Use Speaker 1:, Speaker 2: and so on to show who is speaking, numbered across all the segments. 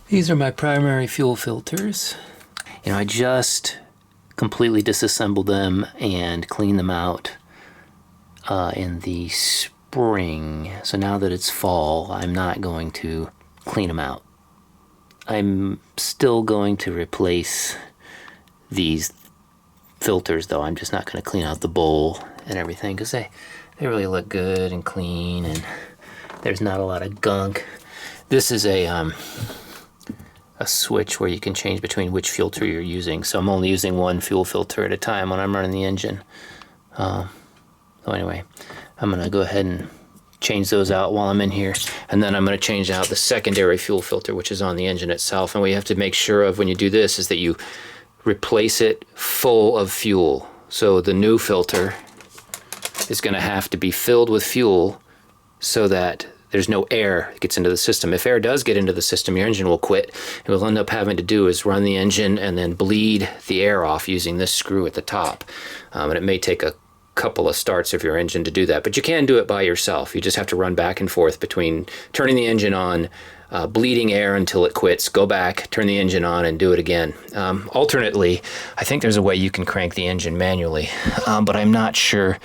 Speaker 1: These are my primary fuel filters. You know, I just completely disassembled them and cleaned them out in the spring. So now that it's fall, I'm not going to clean them out. I'm still going to replace these filters though. I'm just not going to clean out the bowl and everything because they really look good and clean and there's not a lot of gunk. This is a switch where you can change between which filter you're using. So I'm only using one fuel filter at a time when I'm running the engine. So anyway, I'm going to go ahead and change those out while I'm in here. And then I'm going to change out the secondary fuel filter, which is on the engine itself. And what you have to make sure of when you do this is that you replace it full of fuel. So the new filter is going to have to be filled with fuel so that there's no air that gets into the system. If air does get into the system, your engine will quit. And what we'll end up having to do is run the engine and then bleed the air off using this screw at the top. And it may take a couple of starts of your engine to do that, but you can do it by yourself. You just have to run back and forth between turning the engine on, bleeding air until it quits, go back, turn the engine on, and do it again. Alternately, I think there's a way you can crank the engine manually, but I'm not sure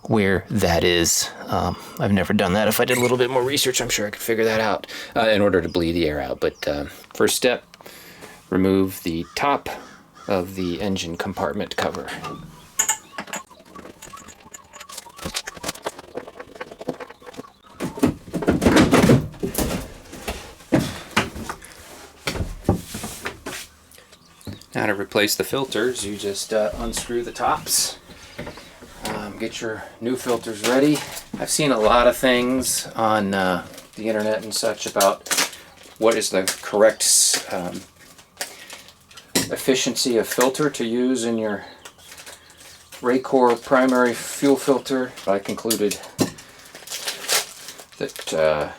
Speaker 1: where that is. I've never done that. If I did a little bit more research, I'm sure I could figure that out in order to bleed the air out. But first step, remove the top of the engine compartment cover. Now to replace the filters, you just unscrew the tops. Get your new filters ready. I've seen a lot of things on the internet and such about what is the correct efficiency of filter to use in your Raycor primary fuel filter. I concluded that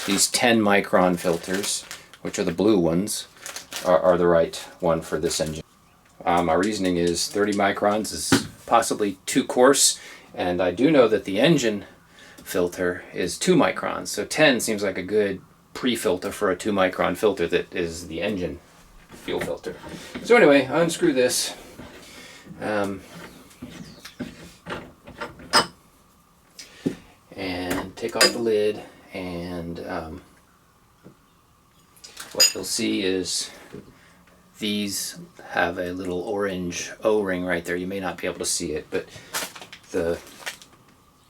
Speaker 1: these 10 micron filters, which are the blue ones, are the right one for this engine. My reasoning is 30 microns is possibly too coarse, and I do know that the engine filter is 2 microns, so 10 seems like a good pre-filter for a 2 micron filter that is the engine fuel filter. So anyway, unscrew this. And take off the lid, and what you'll see is these have a little orange O-ring right there. You may not be able to see it, but the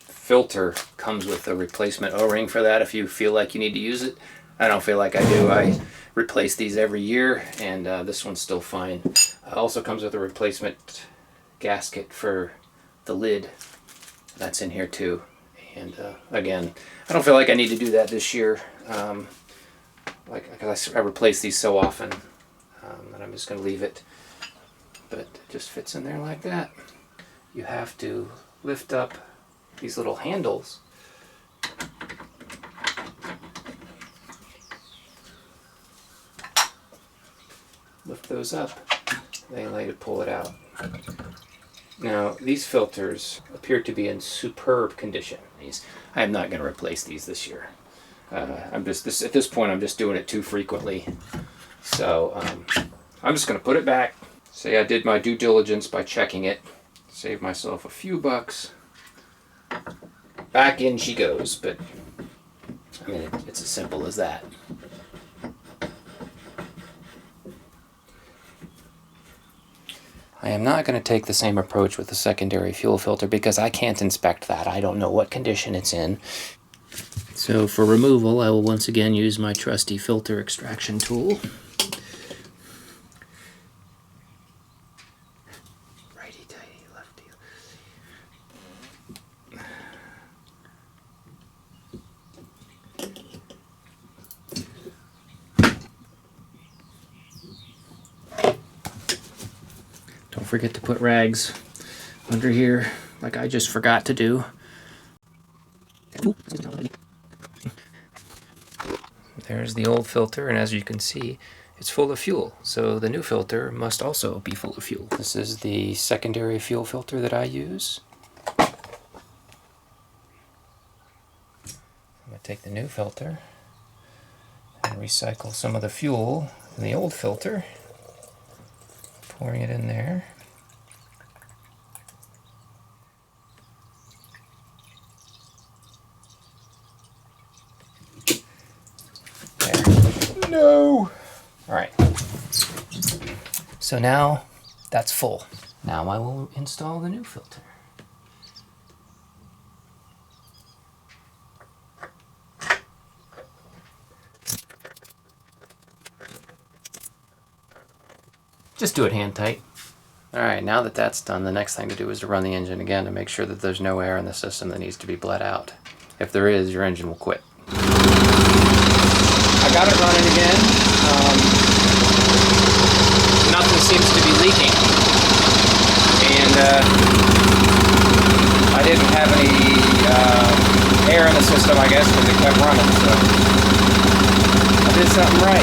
Speaker 1: filter comes with a replacement O-ring for that if you feel like you need to use it. I don't feel like I do. I replace these every year, and this one's still fine. Also comes with a replacement gasket for the lid. That's in here too. And again, I don't feel like I need to do that this year. Because I replace these so often. And I'm just going to leave it, but it just fits in there like that. You have to lift up these little handles lift those up, then allow you to pull it out. Now these filters appear to be in superb condition. I am not going to replace these this year. At this point I'm just doing it too frequently. So I'm just going to put it back. Say I did my due diligence by checking it. Save myself a few bucks. Back in she goes, but I mean it's as simple as that. I am not going to take the same approach with the secondary fuel filter because I can't inspect that. I don't know what condition it's in. So for removal, I will once again use my trusty filter extraction tool. Righty-tighty, lefty. Don't forget to put rags under here like I just forgot to do. There's the old filter, and as you can see, it's full of fuel. So the new filter must also be full of fuel. This is the secondary fuel filter that I use. I'm going to take the new filter, and recycle some of the fuel in the old filter, pouring it in there. There. No! Alright. So now that's full. Now I will install the new filter. Just do it hand tight. Alright, now that that's done, the next thing to do is to run the engine again to make sure that there's no air in the system that needs to be bled out. If there is, your engine will quit. I got it running again. Nothing seems to be leaking. And I didn't have any air in the system, I guess, because it kept running. So I did something right.